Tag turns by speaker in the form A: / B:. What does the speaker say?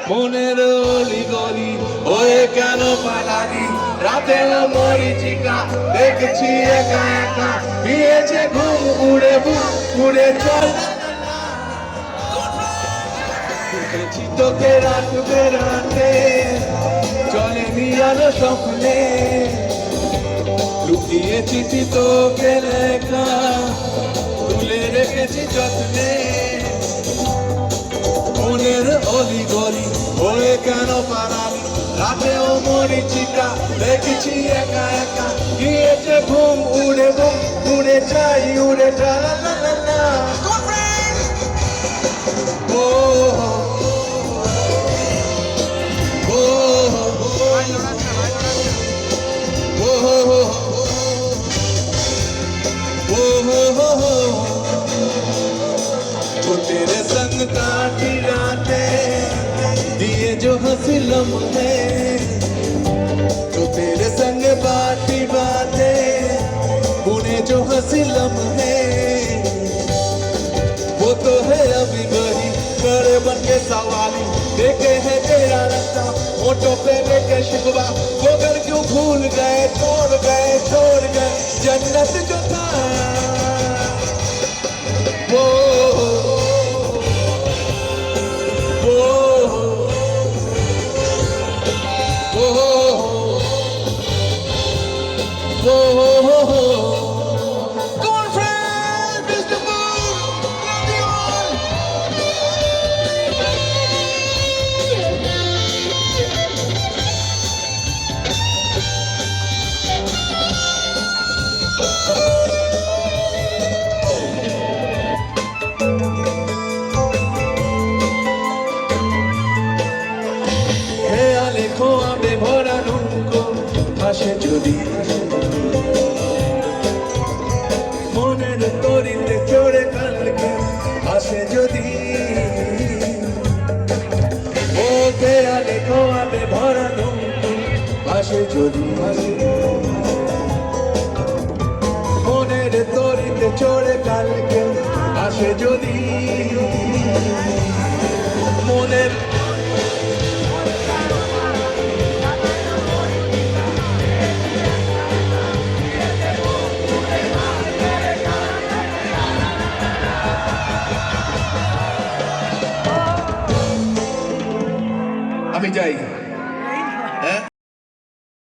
A: মনের অলি গলি হয়ে কেন পালালি রাতের মরিচিকা দেখছি একা একা দিয়েছে ঘুম উড়ে উড়ে চল দেখেছি তোকে রাত বেরাতে চলেনি আলো স্বপ্নে লুকিয়ে চিঠি তোকে লেখা তুলে রেখেছি যত্নে মনের অলি গলি হয়ে কেন পারালি রাতেও মরিচিকা দেখেছি একা একা গিয়েছে ঘুম উড়ে যাই উড়ে যা লা লা লা ও ও वो तेरे संग काटी रातें दिए जो हंसी लम्हे तो तेरे संग बाटी बातें बुने जो हंसी लम्हे वो तो है अभी वही करे बन के सवाली देखे है तेरा रास्ता मोटो पे लेके शिकवा वो घर क्यों भूल गए छोड़ गए जन्नत जो था वो ভরা নৌকো ভাসে যদি মনের তরিতে চড়ে কালকে আসে যদি ও দেয়ালে খোয়াবে ভরা নৌকো ভাসে যদি মনের তরিতে চড়ে কালকে আসে যদি মনের